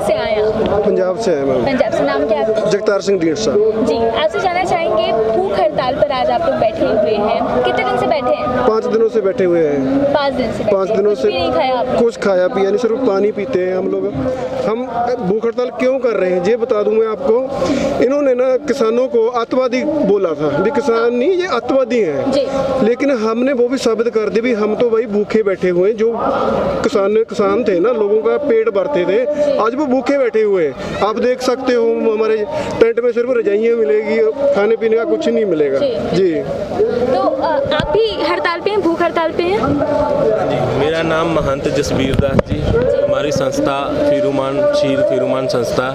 से आए आप? पंजाब से है मैम। पंजाब से। नाम क्या है आपका? जगतार सिंह ढींडसा। जी, आपसे जानना चाहेंगे भूख हड़ताल पर आज आप लोग बैठे हुए हैं, कितने दिन से बैठे हैं? 5 दिनों से बैठे हुए हैं। 5 दिन से बैठे 5 हैं। दिनों कुछ से भी नहीं खाया आप लोग? कुछ खाया पिया नहीं, सिर्फ पानी पीते हैं हम लोग। हम भूख हड़ताल क्यों कर रहे हैं ये बता दूं मैं आपको। इन्होंने ना किसानों को आतंकवादी बोला था, भी किसान नहीं ये आतंकवादी हैं। जी। लेकिन हमने वो भी साबित कर दी भी हम तो भाई भूखे बैठे हुए हैं। जो किसान थे ना, लोगों का पेट भरते थे, आज वो भूखे बैठे हुए हैं। आप देख सकते हो हमारे टेंट में सिर्फ रजाइयाँ मिलेगी, खाने पीने का कुछ नहीं मिलेगा। जी। तो आप भी हड़ताल पे हैं, भूख हड़ताल पे हैं? जी, मेरा नाम महंत जसबीर दास जी। हमारी संस्था शीर फिरूमान संस्था,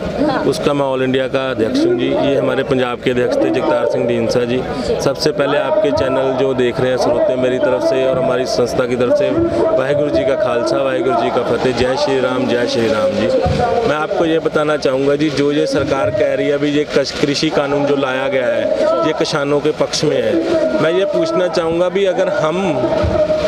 उसका मैं ऑल इंडिया का अध्यक्ष हूँ जी। ये हमारे पंजाब के अध्यक्ष थे जगतार सिंह ढींडसा जी। सबसे पहले आपके चैनल जो देख रहे हैं श्रोते, मेरी तरफ से और हमारी संस्था की तरफ से वाहिगुरु जी का खालसा वाहिगुरु जी का फतेह। जय श्री राम जी। मैं आपको ये बताना चाहूँगा जी, जो ये सरकार कह रही है अभी ये कृषि कानून जो लाया गया है ये किसानों के पक्ष में है। मैं ये पूछना चाहूँगा भी अगर हम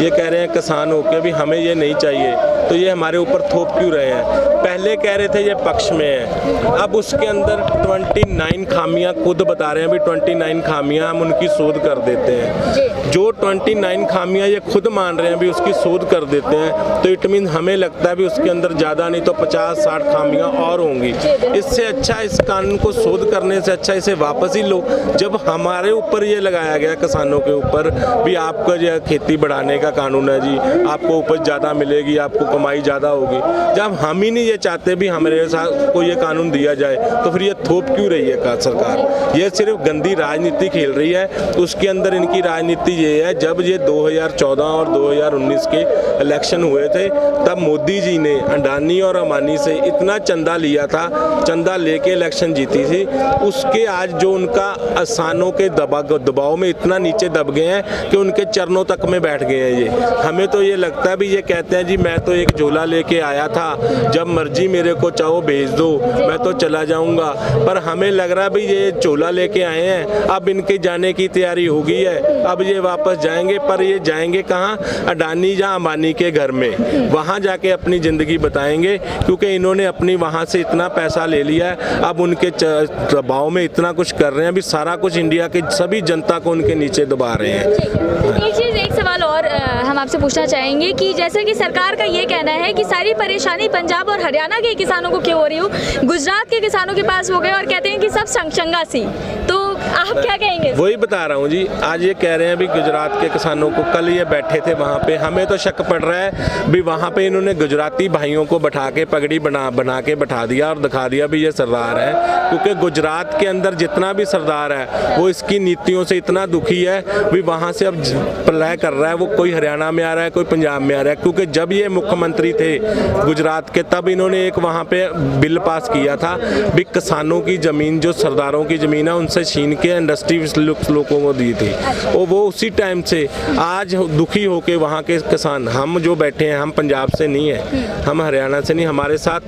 ये कह रहे हैं किसान होकर भी हमें ये नहीं चाहिए तो ये हमारे ऊपर थोप क्यों रहे हैं? पहले कह रहे थे ये पक्ष में है, अब उसके अंदर 29 खामियां खुद बता रहे हैं भी 29 खामियां हम उनकी शोध कर देते हैं। जो 29 खामियां ये खुद मान रहे हैं भी उसकी शोध कर देते हैं, तो इट मीन हमें लगता है भी उसके अंदर ज़्यादा नहीं तो 50-60 खामियां और होंगी। इससे अच्छा इस कानून को शोध करने से अच्छा इसे वापस ही लो। जब हमारे ऊपर ये लगाया गया किसानों के ऊपर भी आपका जो खेती बढ़ाने का कानून है जी, आपको उपज ज़्यादा मिलेगी, आपको कमाई ज़्यादा होगी, जब हम ही नहीं ये चाहते भी हमारे साथ को ये कानून दिया जाए तो फिर ये थोप क्यों रही है सरकार? ये सिर्फ गंदी राजनीति खेल रही है। उसके अंदर इनकी राजनीति ये है, जब ये 2014 और 2019 के इलेक्शन हुए थे तब मोदी जी ने अडानी और अंबानी से इतना चंदा लिया था, चंदा लेके इलेक्शन जीती थी। उसके आज जो उनका किसानों के दबाव में इतना नीचे दब गए हैं कि उनके चरणों तक में बैठ गए हैं ये। हमें तो ये लगता है भी ये कहते हैं जी मैं तो एक झोला लेके आया था, जब मर्जी मेरे को चाहो भेज दो, मैं तो चला जाऊंगा। पर हमें लग रहा है भी ये झोला लेके आए हैं, अब इनके जाने की तैयारी हो गई है, अब ये वापस जाएंगे। पर ये जाएंगे कहाँ? अडानी या अंबानी के घर में, वहाँ जाके अपनी ज़िंदगी बताएंगे, क्योंकि इन्होंने अपनी वहाँ से इतना पैसा ले लिया है। अब उनके दबाव में इतना कुछ कर रहे हैं भी सारा कुछ इंडिया की सभी जनता को उनके नीचे दबा रहे हैं। एक सवाल और हम आपसे पूछना चाहेंगे कि जैसे कि सरकार का ये कहना है कि सारी परेशानी पंजाब और हरियाणा के किसानों को क्यों हो रही हो, गुजरात के किसानों के पास हो गए और कहते हैं कि सब संगशंगा सी, तो आप क्या कहेंगे? वही बता रहा हूँ जी, आज ये कह रहे हैं भी गुजरात के किसानों को, कल ये बैठे थे वहाँ पे, हमें तो शक पड़ रहा है भी वहाँ पे इन्होंने गुजराती भाइयों को बैठा के पगड़ी बना के बैठा दिया और दिखा दिया भी ये सरदार है। क्योंकि गुजरात के अंदर जितना भी सरदार है वो इसकी नीतियों से इतना दुखी है भी वहाँ से अब प्रलय कर रहा है, वो कोई हरियाणा में आ रहा है, कोई पंजाब में आ रहा है। क्योंकि जब ये मुख्यमंत्री थे गुजरात के तब इन्होंने एक वहाँ पे बिल पास किया था भी किसानों की ज़मीन, जो सरदारों की ज़मीन है उनसे छीन के इंडस्ट्री लोगों को दी थी। और वो उसी टाइम से आज दुखी होके वहाँ के किसान, हम जो बैठे हैं हम पंजाब से नहीं है, हम हरियाणा से नहीं, हमारे साथ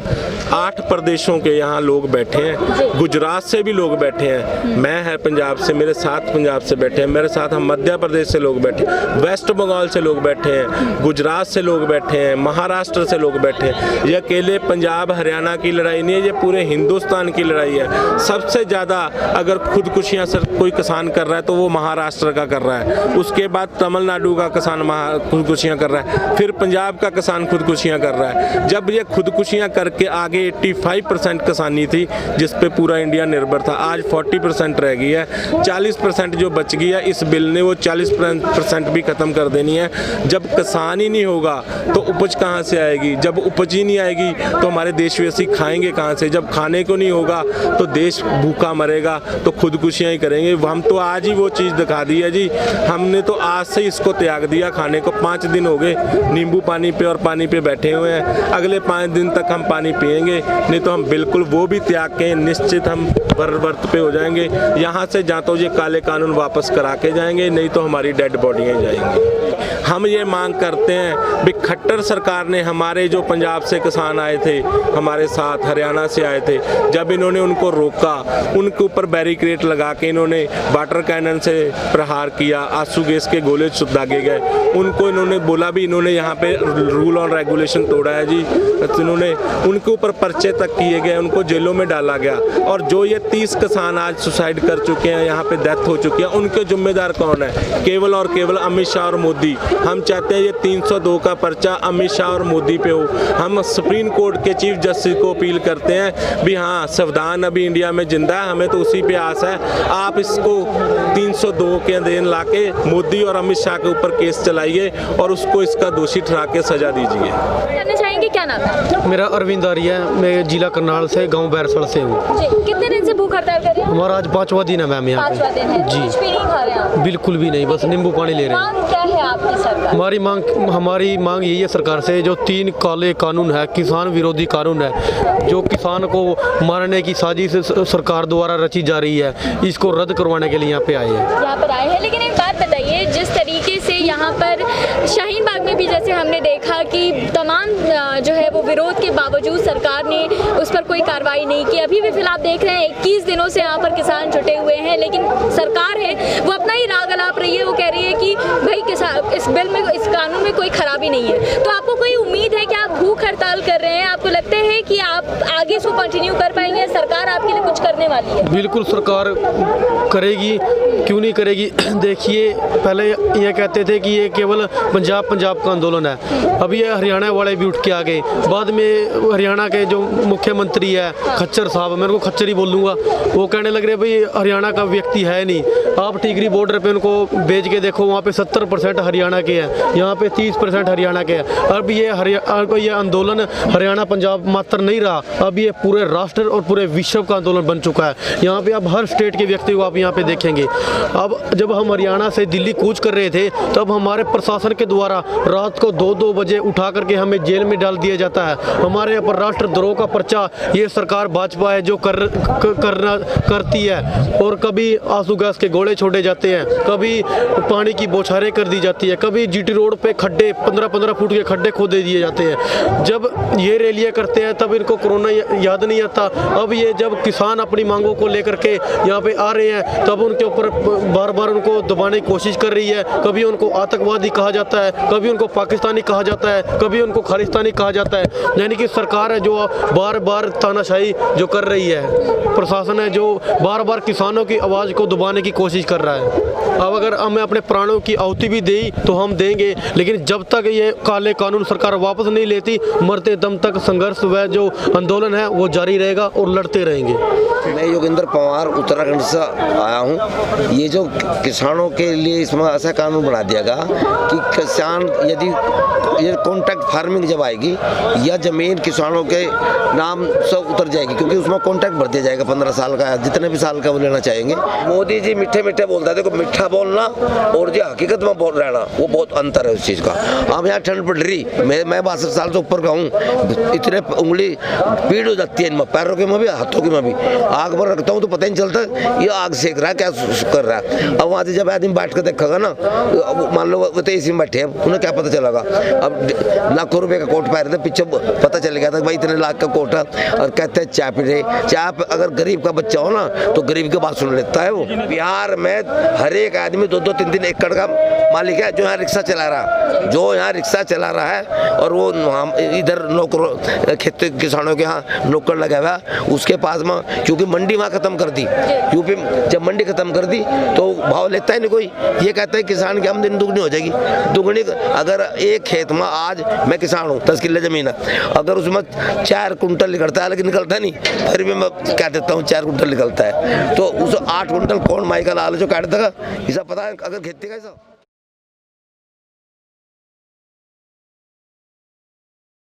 8 प्रदेशों के यहाँ लोग बैठे हैं, गुजरात से भी लोग बैठे हैं, मैं है पंजाब से, मेरे साथ पंजाब से बैठे हैं, मेरे साथ हम मध्य प्रदेश से लोग बैठे हैं, वेस्ट बंगाल से लोग बैठे हैं, गुजरात से लोग बैठे हैं, महाराष्ट्र से लोग बैठे हैं। ये अकेले पंजाब हरियाणा की लड़ाई नहीं है, ये पूरे हिंदुस्तान की लड़ाई है। सबसे ज़्यादा अगर खुदकुशियाँ सर कोई किसान कर रहा है तो वो महाराष्ट्र का कर रहा है, उसके बाद तमिलनाडु का किसान खुदकुशियाँ कर रहा है, फिर पंजाब का किसान खुदकुशियाँ कर रहा है। जब ये खुदकुशियाँ करके आगे 85% किसानी थी जिस पे पूरा इंडिया निर्भर था, आज 40% रह गई है, 40% जो बच गई है इस बिल ने वो 40% भी ख़त्म कर देनी है। जब किसान ही नहीं होगा तो उपज कहाँ से आएगी? जब उपज ही नहीं आएगी तो हमारे देशवासी खाएंगे कहाँ से? जब खाने को नहीं होगा तो देश भूखा मरेगा, तो खुदकुशियाँ ही करेंगे। हम तो आज ही वो चीज़ दिखा दी है जी, हमने तो आज से इसको त्याग दिया खाने को। 5 दिन हो गए नींबू पानी पे और पानी पे बैठे हुए हैं, अगले 5 दिन तक हम पानी पिएंगे, नहीं तो हम बिल्कुल वो भी त्याग के निश्चित हम व्रत पे हो जाएंगे। यहाँ से या तो ये काले कानून वापस करा के जाएंगे, नहीं तो हमारी डेड बॉडियाँ जाएंगी। हम ये मांग करते हैं भी खट्टर सरकार ने हमारे जो पंजाब से किसान आए थे हमारे साथ, हरियाणा से आए थे, जब इन्होंने उनको रोका, उनके ऊपर बैरिकेड लगा के इन्होंने वाटर कैनन से प्रहार किया, आंसू गैस के गोले दागे गए, उनको इन्होंने बोला भी इन्होंने यहाँ पे रूल और रेगुलेशन तोड़ा है जी, इन्होंने उनके ऊपर पर्चे तक किए गए, उनको जेलों में डाला गया। और जो ये 30 किसान आज सुसाइड कर चुके हैं, यहाँ पे डेथ हो चुकी है, उनके जिम्मेदार कौन है? केवल और केवल अमित शाह और मोदी। हम चाहते हैं ये 302 का पर्चा अमित शाह और मोदी पे हो। हम सुप्रीम कोर्ट के चीफ जस्टिस को अपील करते हैं भी हाँ, संविधान अभी इंडिया में जिंदा है, हमें तो उसी पे आस है, आप इसको 302 के अधीन लाके मोदी और अमित शाह के ऊपर केस चलाइए और उसको इसका दोषी ठहरा के सजा दीजिए। जानना चाहेंगे क्या नाम है? मेरा अरविंद आर्य है, मैं जिला करनाल से, गांव बैरसड़ से हूँ। जी, कितने दिन से भूख हड़ताल कर रहे हैं? हमारा आज 5वां दिन है मैम यहाँ 5वां दिन है। जी। कुछ भी नहीं खा रहे हैं आप? बिल्कुल भी नहीं, बस नींबू पानी ले रहे हैं। मांग क्या है आपकी सरकार? हमारी मांग यही है सरकार से, जो 3 काले कानून है, किसान विरोधी कानून है, जो किसान को मारने की साजिश सरकार द्वारा रची जा रही है, इसको रद्द करवाने के लिए यहाँ पे आए हैं। यहाँ पर आए हैं, लेकिन एक बात बताइए, जिस तरीके से यहाँ पर शाहीन बाग में भी जैसे हमने देखा कि तमाम जो है वो विरोध के बावजूद सरकार ने उस पर कोई कार्रवाई नहीं की। अभी भी फिलहाल देख रहे हैं 21 दिनों से यहाँ पर किसान जुटे हुए हैं, लेकिन सरकार है वो अपना ही राग अलाप रही है। वो कह रही है कि भाई किसान इस बिल में, इस कानून में कोई खराबी नहीं है। तो आपको कोई उम्मीद है कि आप भूख हड़ताल कर रहे हैं, आपको लगता है कि आप आगे इसको कंटिन्यू कर पाएंगे? सरकार आपके लिए कुछ करने वाली है? बिल्कुल सरकार करेगी, क्यों नहीं करेगी। देखिए, पहले ये कहते थे कि ये केवल पंजाब का आंदोलन है, अभी ये हरियाणा वाले भी उठ के आ गए। बाद में हरियाणा के जो मुख्यमंत्री है खच्चर साहब, मैं उनको खच्चर ही बोलूँगा, वो कहने लग रहे भाई हरियाणा का व्यक्ति है नहीं, आप टिकरी बॉर्डर पे उनको भेज के देखो, वहाँ पे 70% हरियाणा के हैं, यहाँ पे 30% हरियाणा के हैं। अब ये आंदोलन हरियाणा पंजाब मात्र नहीं रहा, अब ये पूरे राष्ट्र और पूरे विश्व का आंदोलन बन चुका है। यहाँ पे अब हर स्टेट के व्यक्ति को आप यहाँ पे देखेंगे। अब जब हम हरियाणा से दिल्ली कूच कर रहे थे, तब हमारे प्रशासन के द्वारा रात को 2-2 बजे उठा करके हमें जेल में डाल दिया जाता है। हमारे यहाँ पर राष्ट्रद्रोह का पर्चा ये सरकार भाजपा है जो करती है, और कभी आंसू गैस के गोले छोड़े जाते हैं, कभी पानी की बौछारें कर दी जाती है, कभी जीटी रोड पे खड्डे 15-15 फुट के खड्डे खोदे दिए जाते हैं। जब ये रैलियाँ करते हैं तब इनको कोरोना याद नहीं आता। अब ये जब किसान अपनी मांगों को लेकर के यहाँ पे आ रहे हैं, तब उनके ऊपर बार बार उनको दबाने की कोशिश कर रही है। कभी उनको आतंकवादी कहा जाता है, कभी उनको पाकिस्तानी कहा जाता है, कभी उनको खालिस्तानी कहा जाता है। यानी कि सरकार है जो बार बार तानाशाही जो कर रही है, प्रशासन है जो बार बार किसानों की आवाज़ को दबाने की कोशिश कर रहा है। अब अगर हमें अपने प्राणों की आहुति भी दी तो हम देंगे, लेकिन जब तक ये काले कानून सरकार वापस नहीं लेती, मरते दम तक संघर्ष व जो आंदोलन है वो जारी रहेगा और लड़ते रहेंगे। मैं योगेंद्र पवार उत्तराखंड से आया हूँ। ये जो किसानों के लिए इसमें ऐसा कानून बना दिया गया कि किसान यदि ये कॉन्ट्रैक्ट फार्मिंग जब आएगी या ज़मीन किसानों के नाम से उतर जाएगी, क्योंकि उसमें कॉन्ट्रैक्ट भर दिया जाएगा 15 साल का, जितने भी साल का वो लेना चाहेंगे। मोदी जी मीठे मीठे बोलता है, देखो मीठा बोलना और जो हकीकत में बोल रहना वो बहुत अंतर है उस चीज़ का। अब यहाँ ठंड पड़ रही, मैं 62 साल से ऊपर का हूँ, इतने उंगली पीड़ हो जाती है इनमें, पैरों के में भी हाथों के में भी। आग पर रखता हूँ तो पता ही नहीं चलता ये आग सेक रहा है क्या कर रहा है। अब वहाँ से जब आदमी बैठ कर देखेगा ना, मान लो वो तो इसी में बैठे हैं, उन्हें क्या पता चलेगा। अब लाखों रुपए का कोट पहन रहे, पीछे पता चल गया था भाई इतने लाख का कोट है, और कहते हैं चाय पी रहे। चाय अगर गरीब का बच्चा हो ना तो गरीब की बात सुन लेता है वो। बिहार में हर एक आदमी 2-2, 3-3 एकड़ का मालिक है जो यहाँ रिक्शा चला रहा है, और वो इधर नौकर खेती किसानों के यहाँ नौकर लगा हुआ उसके पास में, क्योंकि मंडी वहाँ खत्म कर दी। यूपी जब मंडी खत्म कर दी तो भाव लेता ही नहीं कोई। ये कहता है किसान की आमदनी दुगनी हो जाएगी, दुगनी। अगर एक खेत में आज मैं किसान हूँ, 10 किले जमीन है, अगर उसमें 4 कुंटल निकलता है, लेकिन निकलता नहीं, फिर भी मैं कह देता हूँ 4 कुंटल निकलता है, तो उस 8 कुंटल कौन माइकल आल जो काट देगा, ऐसा पता है अगर खेती का ऐसा।